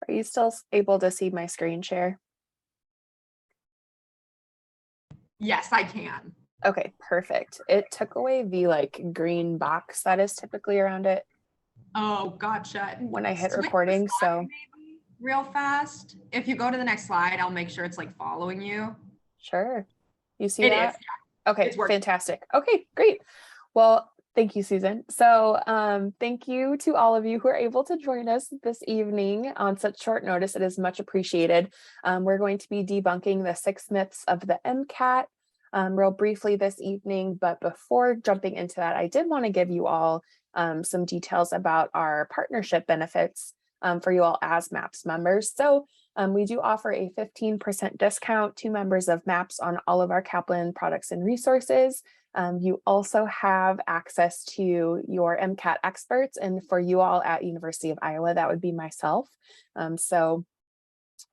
Are you still able to see my screen share? Yes, I can. Okay, perfect. It took away the like green box that is typically around it Oh, gotcha. when I hit Switch the recording. slide So maybe real fast. If you go to the next slide, I'll make sure it's like following you. sure. You see It that? is, yeah. Okay, It's working. fantastic. Okay, great. Well, thank you, Susan. So thank you to all of you who are able to join us this evening on such short notice. It is much appreciated. We're going to be debunking the 6 myths of the MCAT real briefly this evening. But before jumping into that, I did want to give you all some details about our partnership benefits for you all as MAPS members. So we do offer a 15% discount to members of MAPS on all of our Kaplan products and resources. You also have access to your MCAT experts, and for you all at University of Iowa, that would be myself. So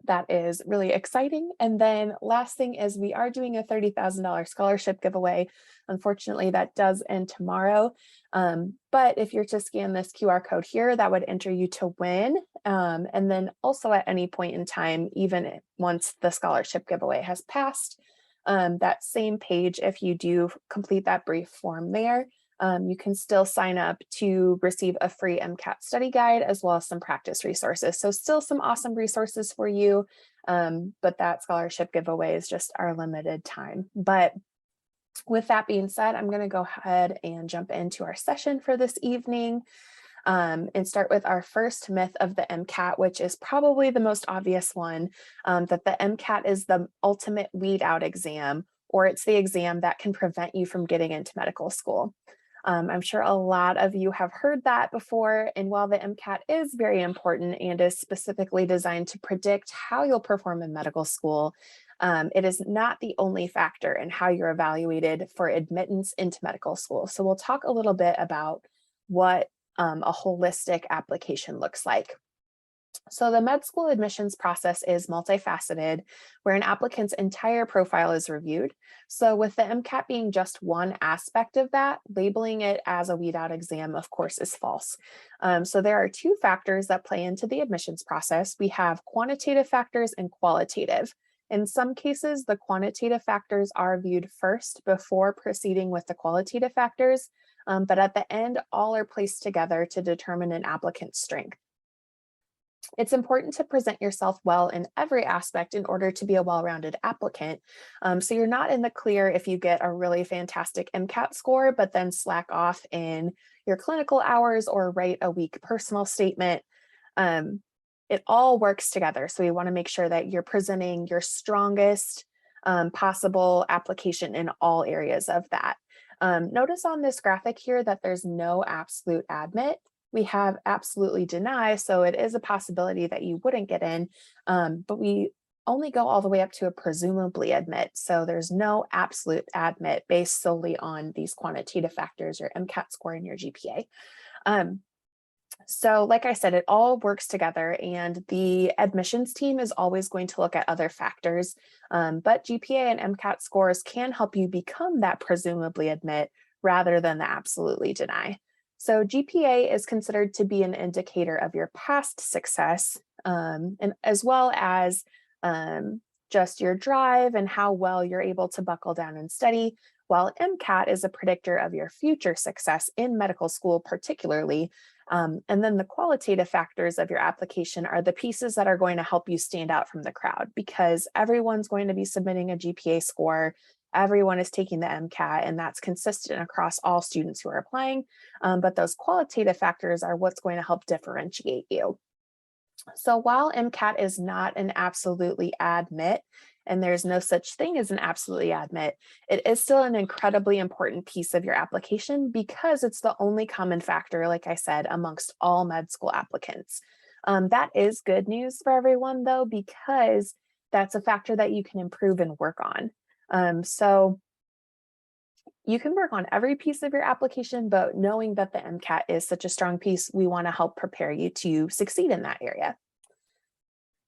that is really exciting. And then last thing is we are doing a $30,000 scholarship giveaway. Unfortunately, that does end tomorrow. But if you're to scan this QR code here, that would enter you to win. And then also at any point in time, even once the scholarship giveaway has passed, that same page, if you do complete that brief form there, you can still sign up to receive a free MCAT study guide as well as some practice resources. So still some awesome resources for you, but that scholarship giveaway is just our limited time. But with that being said, I'm going to go ahead and jump into our session for this evening and start with our first myth of the MCAT, which is probably the most obvious one, that the MCAT is the ultimate weed out exam, or it's the exam that can prevent you from getting into medical school. I'm sure a lot of you have heard that before, and while the MCAT is very important and is specifically designed to predict how you'll perform in medical school, it is not the only factor in how you're evaluated for admittance into medical school. So we'll talk a little bit about what a holistic application looks like. So the med school admissions process is multifaceted, where an applicant's entire profile is reviewed. So with the MCAT being just one aspect of that, labeling it as a weed out exam, of course, is false. So there are 2 factors that play into the admissions process. We have quantitative factors and qualitative. In some cases, the quantitative factors are viewed first before proceeding with the qualitative factors, but at the end, all are placed together to determine an applicant's strength. It's important to present yourself well in every aspect in order to be a well-rounded applicant. So you're not in the clear if you get a really fantastic MCAT score, but then slack off in your clinical hours or write a weak personal statement. It all works together. So we want to make sure that you're presenting your strongest possible application in all areas of that. Notice on this graphic here that there's no absolute admit. We have absolutely deny, so it is a possibility that you wouldn't get in, but we only go all the way up to a presumably admit. So there's no absolute admit based solely on these quantitative factors, your MCAT score and your GPA. So like I said, it all works together, and the admissions team is always going to look at other factors, but GPA and MCAT scores can help you become that presumably admit rather than the absolutely deny. So GPA is considered to be an indicator of your past success, and as well as just your drive and how well you're able to buckle down and study, while MCAT is a predictor of your future success in medical school particularly. And then the qualitative factors of your application are the pieces that are going to help you stand out from the crowd, because everyone's going to be submitting a GPA score. Everyone is taking the MCAT, and that's consistent across all students who are applying. But those qualitative factors are what's going to help differentiate you. So while MCAT is not an absolutely admit, and there's no such thing as an absolutely admit, it is still an incredibly important piece of your application because it's the only common factor, like I said, amongst all med school applicants. That is good news for everyone, though, because that's a factor that you can improve and work on. So you can work on every piece of your application, but knowing that the MCAT is such a strong piece, we want to help prepare you to succeed in that area.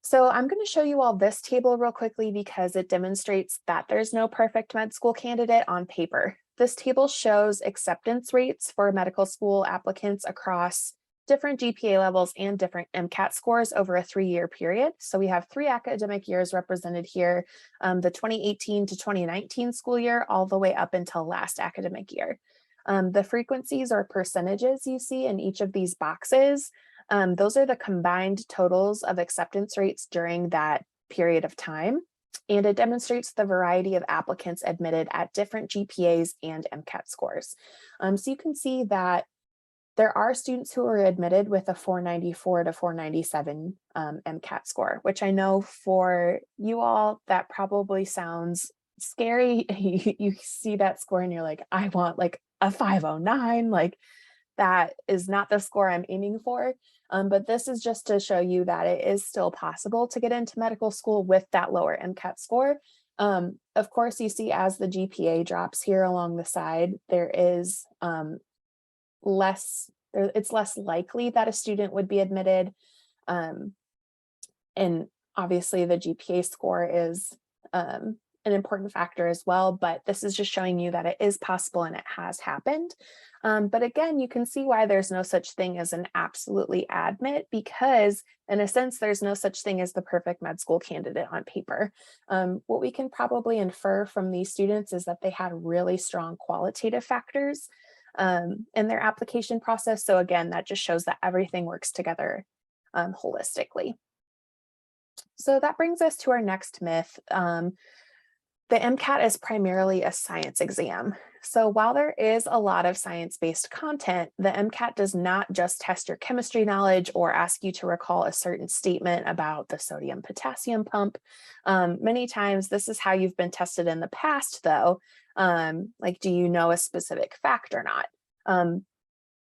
So I'm going to show you all this table real quickly because it demonstrates that there's no perfect med school candidate on paper. This table shows acceptance rates for medical school applicants across different GPA levels and different MCAT scores over a 3-year period. So we have 3 academic years represented here, the 2018 to 2019 school year, all the way up until last academic year. The frequencies or percentages you see in each of these boxes, those are the combined totals of acceptance rates during that period of time. And it demonstrates the variety of applicants admitted at different GPAs and MCAT scores. So you can see that there are students who are admitted with a 494 to 497 MCAT score, which I know for you all, that probably sounds scary. You see that score and you're like, I want like a 509, like that is not the score I'm aiming for. But this is just to show you that it is still possible to get into medical school with that lower MCAT score. Of course, you see as the GPA drops here along the side, there is it's less likely that a student would be admitted. And obviously the GPA score is an important factor as well, but this is just showing you that it is possible and it has happened. But again, you can see why there's no such thing as an absolutely admit, because in a sense, there's no such thing as the perfect med school candidate on paper. What we can probably infer from these students is that they had really strong qualitative factors in their application process. So again, that just shows that everything works together holistically. So that brings us to our next myth. The MCAT is primarily a science exam. So while there is a lot of science-based content, the MCAT does not just test your chemistry knowledge or ask you to recall a certain statement about the sodium-potassium pump. Many times this is how you've been tested in the past though. Like, do you know a specific fact or not?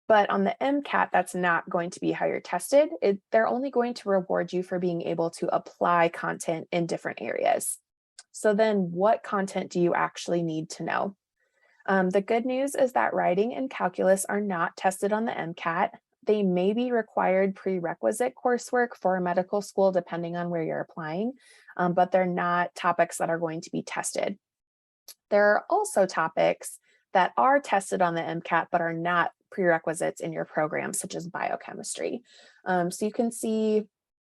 But on the MCAT, that's not going to be how you're tested. They're only going to reward you for being able to apply content in different areas. So then what content do you actually need to know? The good news is that writing and calculus are not tested on the MCAT. They may be required prerequisite coursework for medical school, depending on where you're applying, but they're not topics that are going to be tested. There are also topics that are tested on the MCAT, but are not prerequisites in your program, such as biochemistry. So you can see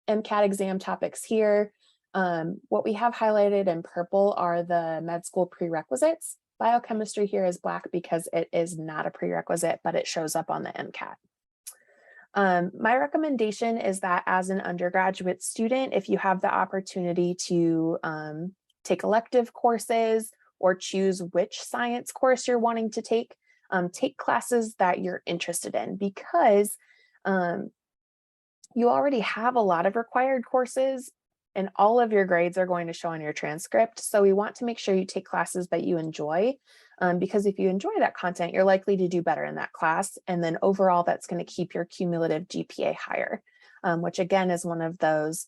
MCAT exam topics here. What we have highlighted in purple are the med school prerequisites. Biochemistry here is black because it is not a prerequisite, but it shows up on the MCAT. My recommendation is that as an undergraduate student, if you have the opportunity to take elective courses or choose which science course you're wanting to take classes that you're interested in, because you already have a lot of required courses and all of your grades are going to show on your transcript. So we want to make sure you take classes that you enjoy, because if you enjoy that content, you're likely to do better in that class. And then overall, that's going to keep your cumulative GPA higher, which again is one of those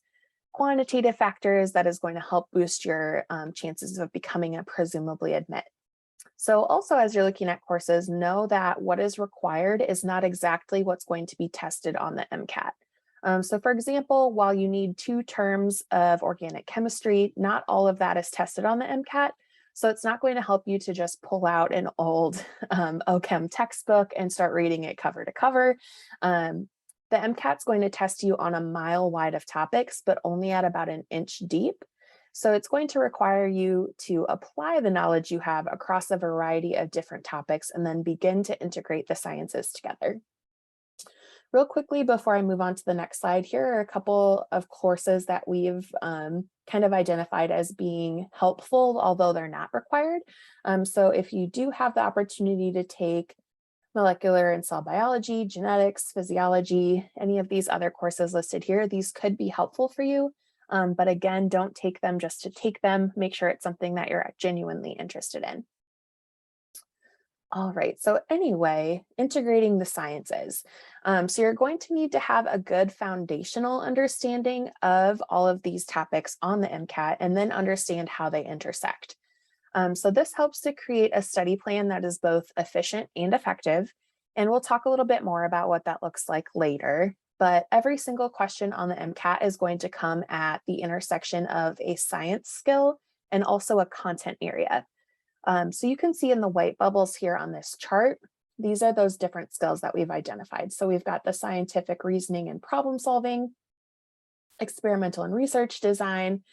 quantitative factors that is going to help boost your chances of becoming a presumably admit. So also, as you're looking at courses, know that what is required is not exactly what's going to be tested on the MCAT. So for example, while you need 2 terms of organic chemistry, not all of that is tested on the MCAT. So it's not going to help you to just pull out an old OChem textbook and start reading it cover to cover. The MCAT's going to test you on a mile wide of topics, but only at about an inch deep. So it's going to require you to apply the knowledge you have across a variety of different topics and then begin to integrate the sciences together. Real quickly, before I move on to the next slide, here are a couple of courses that we've kind of identified as being helpful, although they're not required. So if you do have the opportunity to take molecular and cell biology, genetics, physiology, any of these other courses listed here, these could be helpful for you. But again, don't take them just to take them. Make sure it's something that you're genuinely interested in. All right, so anyway, integrating the sciences. So you're going to need to have a good foundational understanding of all of these topics on the MCAT and then understand how they intersect. So this helps to create a study plan that is both efficient and effective. And we'll talk a little bit more about what that looks like later. But every single question on the MCAT is going to come at the intersection of a science skill and also a content area. So you can see in the white bubbles here on this chart, these are those different skills that we've identified. So we've got the scientific reasoning and problem solving, experimental and research design,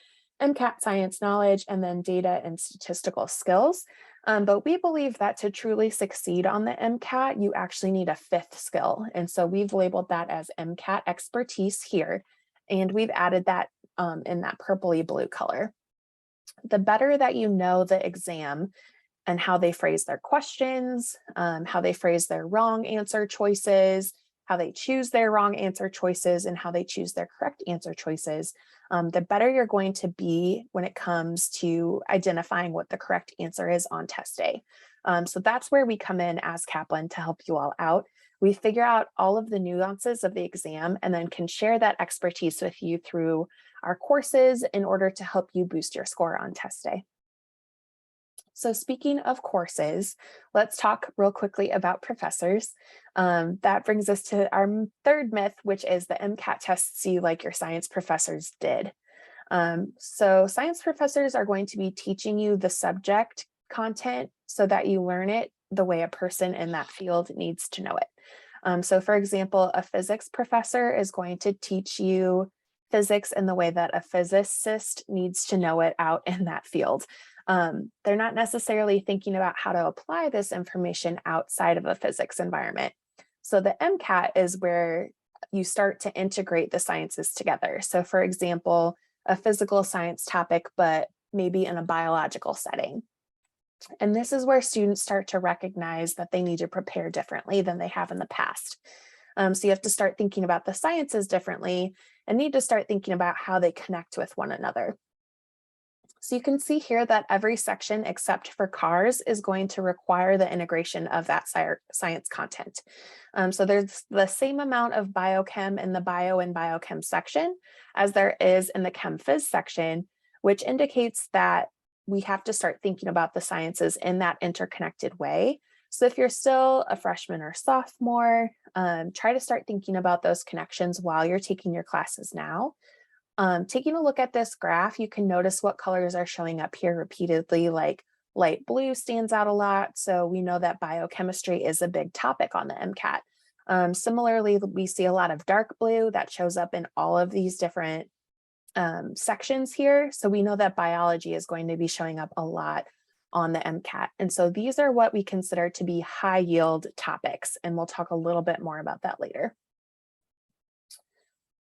MCAT science knowledge, and then data and statistical skills. But we believe that to truly succeed on the MCAT, you actually need a fifth skill. And so we've labeled that as MCAT expertise here, and we've added that in that purpley blue color. The better that you know the exam and how they phrase their questions, how they phrase their wrong answer choices, how they choose their wrong answer choices, and how they choose their correct answer choices, the better you're going to be when it comes to identifying what the correct answer is on test day. So that's where we come in as Kaplan to help you all out. We figure out all of the nuances of the exam and then can share that expertise with you through our courses in order to help you boost your score on test day. So speaking of courses, let's talk real quickly about professors. That brings us to our third myth, which is the MCAT tests you like your science professors did. So science professors are going to be teaching you the subject content so that you learn it the way a person in that field needs to know it. So for example, a physics professor is going to teach you physics in the way that a physicist needs to know it out in that field. They're not necessarily thinking about how to apply this information outside of a physics environment. So the MCAT is where you start to integrate the sciences together. So for example, a physical science topic, but maybe in a biological setting. And this is where students start to recognize that they need to prepare differently than they have in the past. So you have to start thinking about the sciences differently and need to start thinking about how they connect with one another. So you can see here that every section except for cars is going to require the integration of that science content. So there's the same amount of biochem in the bio and biochem section as there is in the chem phys section, which indicates that we have to start thinking about the sciences in that interconnected way. So if you're still a freshman or sophomore, try to start thinking about those connections while you're taking your classes now. Taking a look at this graph, you can notice what colors are showing up here repeatedly, like light blue stands out a lot. So we know that biochemistry is a big topic on the MCAT. Similarly, we see a lot of dark blue that shows up in all of these different sections here. So we know that biology is going to be showing up a lot on the MCAT. And so these are what we consider to be high yield topics. And we'll talk a little bit more about that later.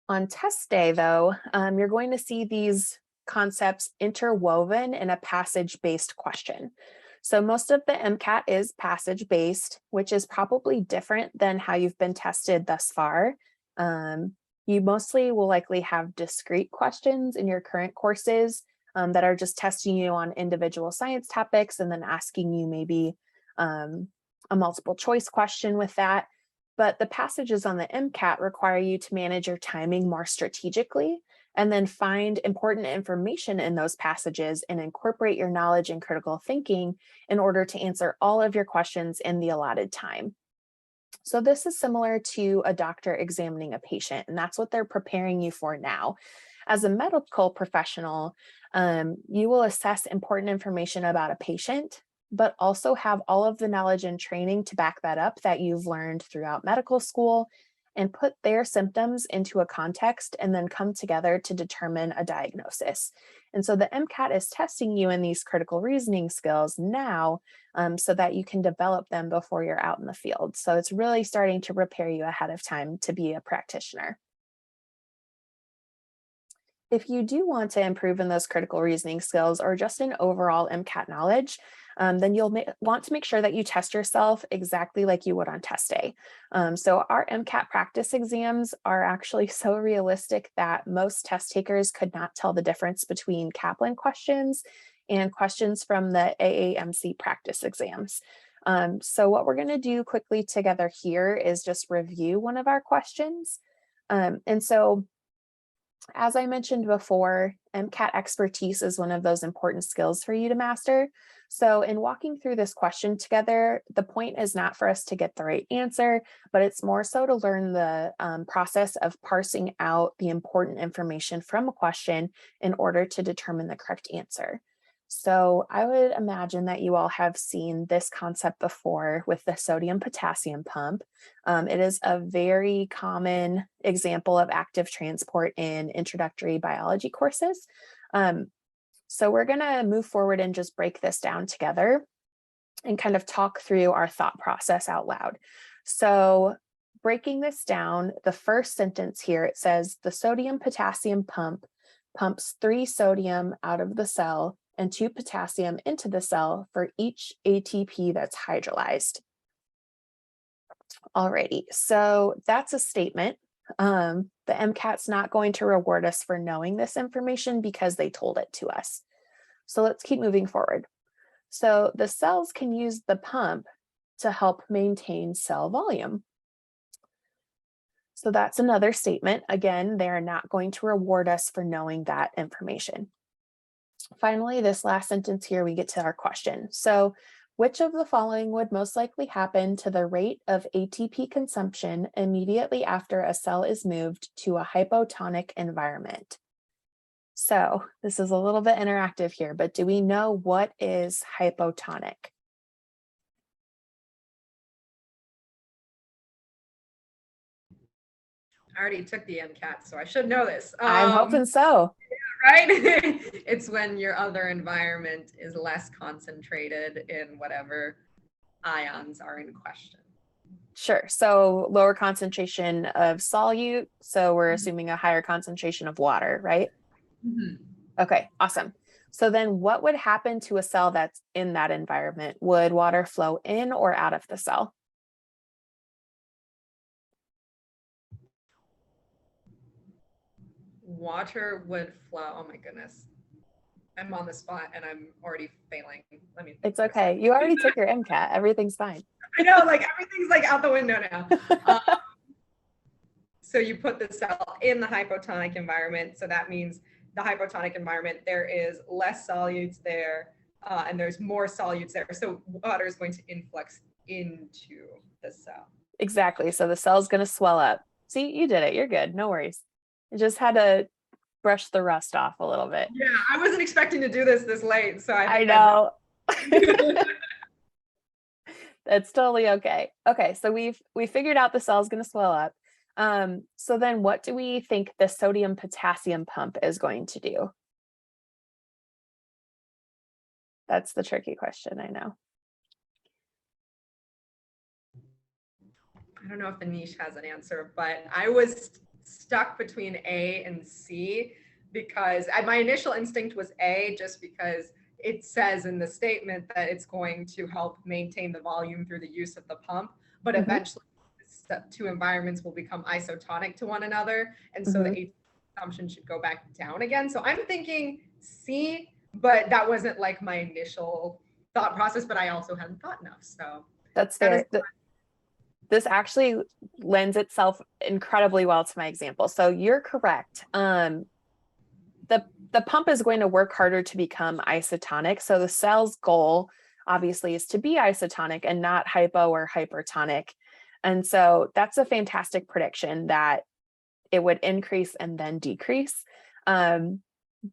On test day, though, you're going to see these concepts interwoven in a passage-based question. So most of the MCAT is passage-based, which is probably different than how you've been tested thus far. You mostly will likely have discrete questions in your current courses that are just testing you on individual science topics and then asking you maybe a multiple choice question with that. But the passages on the MCAT require you to manage your timing more strategically and then find important information in those passages and incorporate your knowledge and critical thinking in order to answer all of your questions in the allotted time. So this is similar to a doctor examining a patient, and that's what they're preparing you for now. As a medical professional, you will assess important information about a patient, but also have all of the knowledge and training to back that up that you've learned throughout medical school and put their symptoms into a context and then come together to determine a diagnosis. And so the MCAT is testing you in these critical reasoning skills now so that you can develop them before you're out in the field. So it's really starting to prepare you ahead of time to be a practitioner. If you do want to improve in those critical reasoning skills or just in overall MCAT knowledge, then you'll want to make sure that you test yourself exactly like you would on test day. So our MCAT practice exams are actually so realistic that most test takers could not tell the difference between Kaplan questions and questions from the AAMC practice exams. So what we're going to do quickly together here is just review one of our questions. And so as I mentioned before, MCAT expertise is one of those important skills for you to master. So in walking through this question together, the point is not for us to get the right answer, but it's more so to learn the process of parsing out the important information from a question in order to determine the correct answer. So I would imagine that you all have seen this concept before with the sodium potassium pump. It is a very common example of active transport in introductory biology courses. Um, so we're going to move forward and just break this down together and kind of talk through our thought process out loud. So breaking this down, the first sentence here, it says the sodium potassium pump pumps 3 sodium out of the cell and 2 potassium into the cell for each ATP that's hydrolyzed. Alrighty, so that's a statement. The MCAT's not going to reward us for knowing this information because they told it to us. So let's keep moving forward. So the cells can use the pump to help maintain cell volume. So that's another statement. Again, they're not going to reward us for knowing that information. Finally, this last sentence here, we get to our question. So which of the following would most likely happen to the rate of ATP consumption immediately after a cell is moved to a hypotonic environment? So this is a little bit interactive here, but do we know what is hypotonic? I already took the MCAT, so I should know this. I'm hoping so. Right? It's when your other environment is less concentrated in whatever ions are in question. Sure. So lower concentration of solute. So we're assuming a higher concentration of water, right? Mm-hmm. Okay, awesome. So then what would happen to a cell that's in that environment? Would water flow in or out of the cell? Water would flow. Oh my goodness. I'm on the spot and I'm already failing. Let me. It's okay. You already took your MCAT. Everything's fine. I know, like everything's like out the window now. So you put the cell in the hypotonic environment. So that means the hypotonic environment, there is less solutes there and there's more solutes there. So water is going to influx into the cell. Exactly. So the cell's going to swell up. See, you did it. You're good. No worries. You just had to brush the rust off a little bit. Yeah, I wasn't expecting to do this late. So I know. That's totally okay. Okay, so we figured out the cell's going to swell up. So then what do we think the sodium potassium pump is going to do? That's the tricky question, I know. I don't know if Anish has an answer, but I was stuck between A and C because my initial instinct was A, just because it says in the statement that it's going to help maintain the volume through the use of the pump, but eventually the 2 environments will become isotonic to one another. And so the ATP consumption should go back down again. So I'm thinking C, but that wasn't like my initial thought process, but I also hadn't thought enough. So that's fair. This actually lends itself incredibly well to my example. So you're correct. The pump is going to work harder to become isotonic. So the cell's goal obviously is to be isotonic and not hypo or hypertonic. And so that's a fantastic prediction that it would increase and then decrease.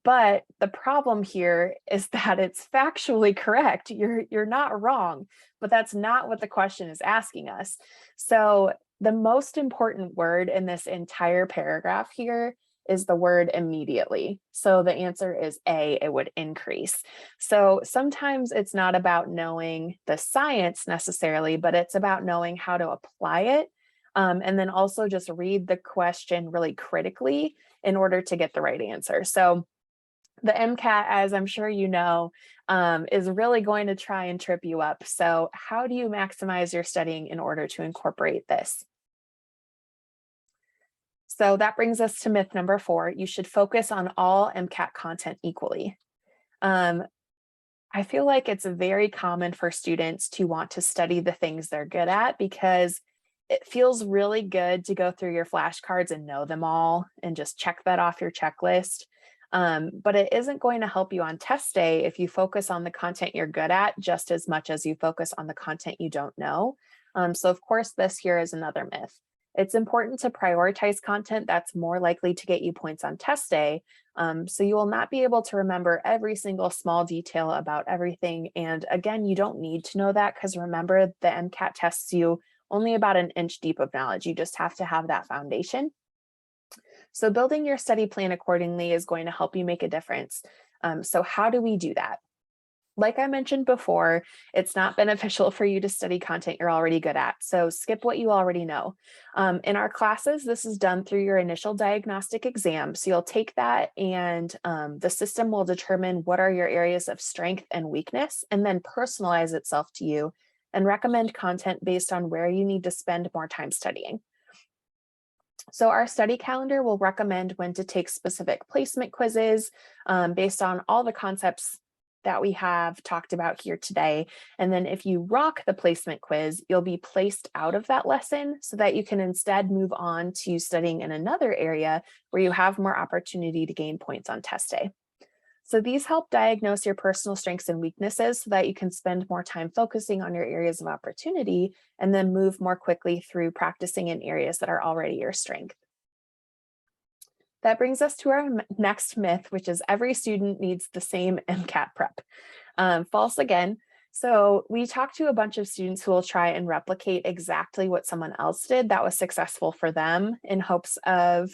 But the problem here is that it's factually correct. You're not wrong, but that's not what the question is asking us. So the most important word in this entire paragraph here is the word immediately. So the answer is A, it would increase. So sometimes it's not about knowing the science necessarily, but it's about knowing how to apply it. And then also just read the question really critically in order to get the right answer. So the MCAT, as I'm sure you know, is really going to try and trip you up. So how do you maximize your studying in order to incorporate this? So that brings us to myth number 4. You should focus on all MCAT content equally. I feel like it's very common for students to want to study the things they're good at because it feels really good to go through your flashcards and know them all and just check that off your checklist. But it isn't going to help you on test day if you focus on the content you're good at just as much as you focus on the content you don't know. So of course, this here is another myth. It's important to prioritize content that's more likely to get you points on test day. So you will not be able to remember every single small detail about everything. And again, you don't need to know that, because remember, the MCAT tests you only about an inch deep of knowledge. You just have to have that foundation. So building your study plan accordingly is going to help you make a difference. So how do we do that? Like I mentioned before, it's not beneficial for you to study content you're already good at. So skip what you already know. In our classes, this is done through your initial diagnostic exam. So you'll take that, and the system will determine what are your areas of strength and weakness, and then personalize itself to you and recommend content based on where you need to spend more time studying. So our study calendar will recommend when to take specific placement quizzes based on all the concepts that we have talked about here today. And then if you rock the placement quiz, you'll be placed out of that lesson so that you can instead move on to studying in another area where you have more opportunity to gain points on test day. So these help diagnose your personal strengths and weaknesses so that you can spend more time focusing on your areas of opportunity and then move more quickly through practicing in areas that are already your strength. That brings us to our next myth, which is every student needs the same MCAT prep. False again. So we talked to a bunch of students who will try and replicate exactly what someone else did that was successful for them in hopes of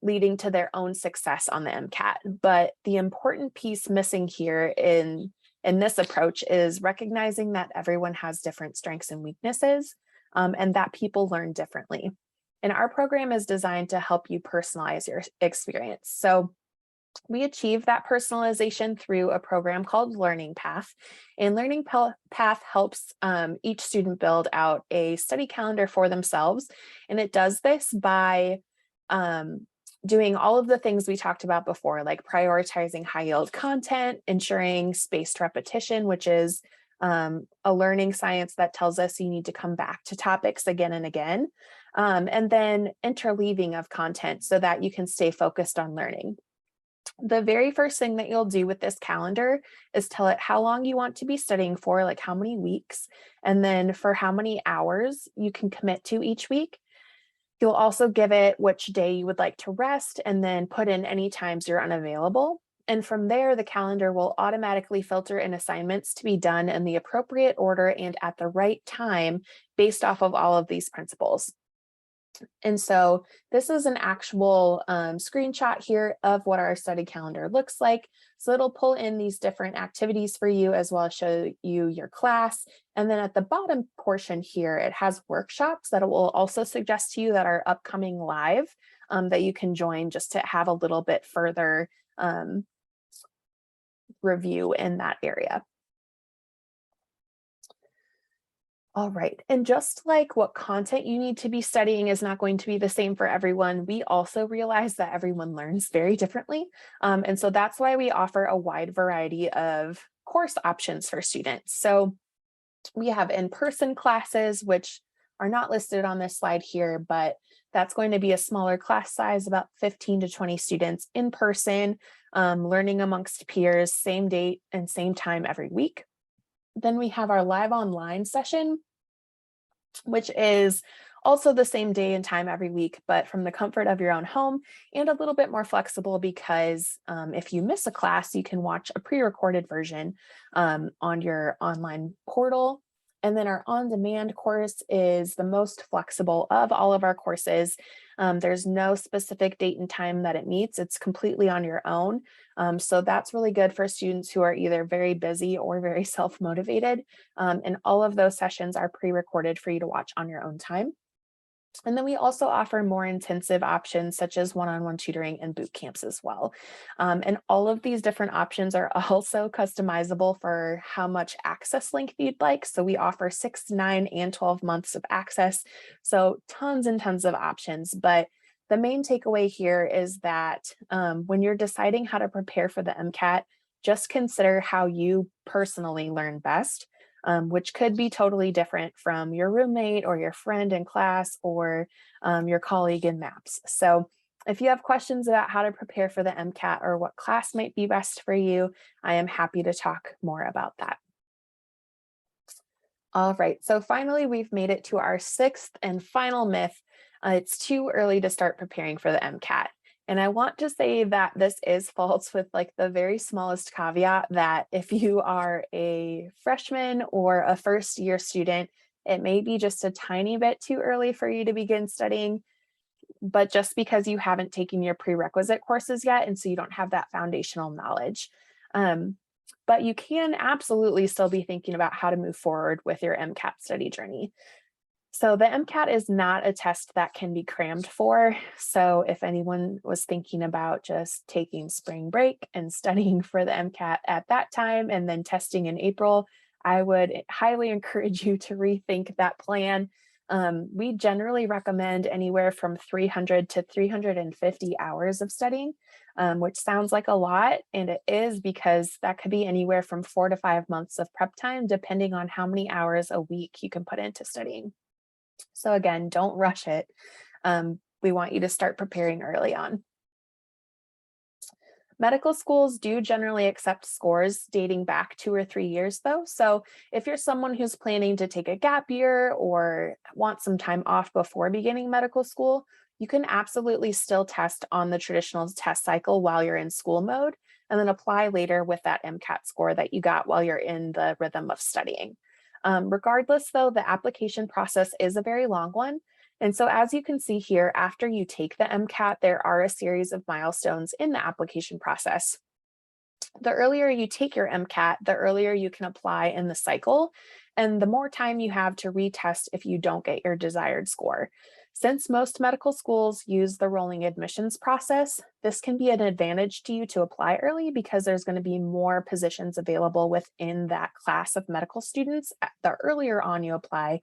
leading to their own success on the MCAT. But the important piece missing here in this approach is recognizing that everyone has different strengths and weaknesses, and that people learn differently. And our program is designed to help you personalize your experience. So we achieve that personalization through a program called Learning Path. And Learning Path helps each student build out a study calendar for themselves. And it does this by doing all of the things we talked about before, like prioritizing high yield content, ensuring spaced repetition, which is a learning science that tells us you need to come back to topics again and again, and then interleaving of content so that you can stay focused on learning. The very first thing that you'll do with this calendar is tell it how long you want to be studying for, like how many weeks, and then for how many hours you can commit to each week. You'll also give it which day you would like to rest, and then put in any times you're unavailable. And from there, the calendar will automatically filter in assignments to be done in the appropriate order and at the right time based off of all of these principles. And so this is an actual screenshot here of what our study calendar looks like. So it'll pull in these different activities for you, as well as show you your class. And then at the bottom portion here, it has workshops that it will also suggest to you that are upcoming live that you can join just to have a little bit further review in that area. All right, and just like what content you need to be studying is not going to be the same for everyone, we also realize that everyone learns very differently. And so that's why we offer a wide variety of course options for students. So we have in-person classes, which are not listed on this slide here, but that's going to be a smaller class size, about 15 to 20 students in person, learning amongst peers, same date and same time every week. Then we have our live online session, which is also the same day and time every week, but from the comfort of your own home, and a little bit more flexible because if you miss a class, you can watch a pre-recorded version on your online portal. And then our on-demand course is the most flexible of all of our courses. There's no specific date and time that it meets. It's completely on your own. So that's really good for students who are either very busy or very self-motivated. And all of those sessions are pre-recorded for you to watch on your own time. And then we also offer more intensive options such as one-on-one tutoring and boot camps as well. And all of these different options are also customizable for how much access length you'd like. So we offer 6, 9, and 12 months of access. So tons and tons of options. But the main takeaway here is that when you're deciding how to prepare for the MCAT, just consider how you personally learn best. Which could be totally different from your roommate or your friend in class or your colleague in MAPS. So if you have questions about how to prepare for the MCAT or what class might be best for you, I am happy to talk more about that. All right, so finally, we've made it to our sixth and final myth. It's too early to start preparing for the MCAT. And I want to say that this is false with like the very smallest caveat that if you are a freshman or a first year student, it may be just a tiny bit too early for you to begin studying, but just because you haven't taken your prerequisite courses yet, and so you don't have that foundational knowledge. Um, but you can absolutely still be thinking about how to move forward with your MCAT study journey. So the MCAT is not a test that can be crammed for. So if anyone was thinking about just taking spring break and studying for the MCAT at that time and then testing in April, I would highly encourage you to rethink that plan. We generally recommend anywhere from 300 to 350 hours of studying, which sounds like a lot, and it is because that could be anywhere from 4 to 5 months of prep time, depending on how many hours a week you can put into studying. So again, don't rush it. We want you to start preparing early on. Medical schools do generally accept scores dating back 2 or 3 years though. So if you're someone who's planning to take a gap year or want some time off before beginning medical school, you can absolutely still test on the traditional test cycle while you're in school mode and then apply later with that MCAT score that you got while you're in the rhythm of studying. Regardless though, the application process is a very long one. And so as you can see here, after you take the MCAT, there are a series of milestones in the application process. The earlier you take your MCAT, the earlier you can apply in the cycle, and the more time you have to retest if you don't get your desired score. Since most medical schools use the rolling admissions process, this can be an advantage to you to apply early because there's going to be more positions available within that class of medical students the earlier on you apply.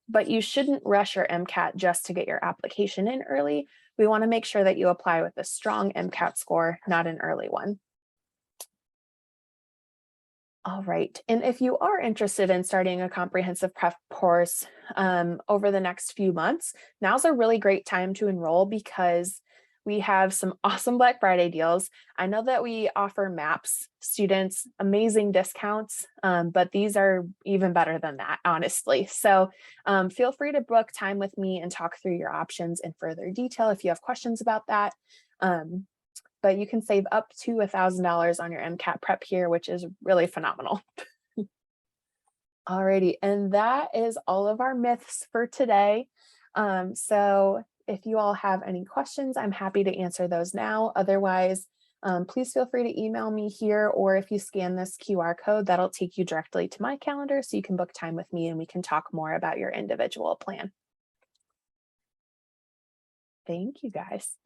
But you shouldn't rush your MCAT just to get your application in early. We want to make sure that you apply with a strong MCAT score, not an early one. All right. And if you are interested in starting a comprehensive prep course over the next few months, now's a really great time to enroll because we have some awesome Black Friday deals. I know that we offer MAPS students amazing discounts, but these are even better than that, honestly. So feel free to book time with me and talk through your options in further detail if you have questions about that. But you can save up to $1,000 on your MCAT prep here, which is really phenomenal. Alrighty, and that is all of our myths for today. So if you all have any questions, I'm happy to answer those now. Otherwise, please feel free to email me here, or if you scan this QR code, that'll take you directly to my calendar so you can book time with me and we can talk more about your individual plan. Thank you guys.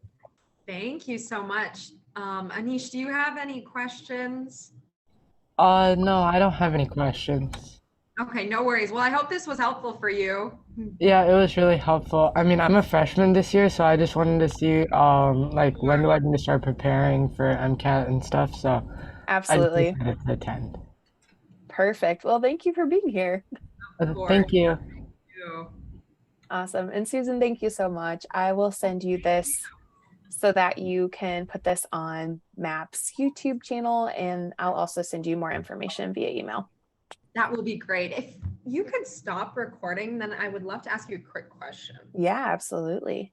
Thank you so much. Anish, do you have any questions? No, I don't have any questions. Okay, no worries. Well, I hope this was helpful for you. Yeah, it was really helpful. I mean, I'm a freshman this year, so I just wanted to see, like, when do I need to start preparing for MCAT and stuff, so I just Absolutely. decided to attend. Perfect. Well, thank you for being here. Of course. Thank you. Thank you. Awesome. And Susan, thank you so much. I will send you this so that you can put this on MAP's YouTube channel, and I'll also send you more information via email. That will be great. If you could stop recording, then I would love to ask you a quick question. Yeah, absolutely.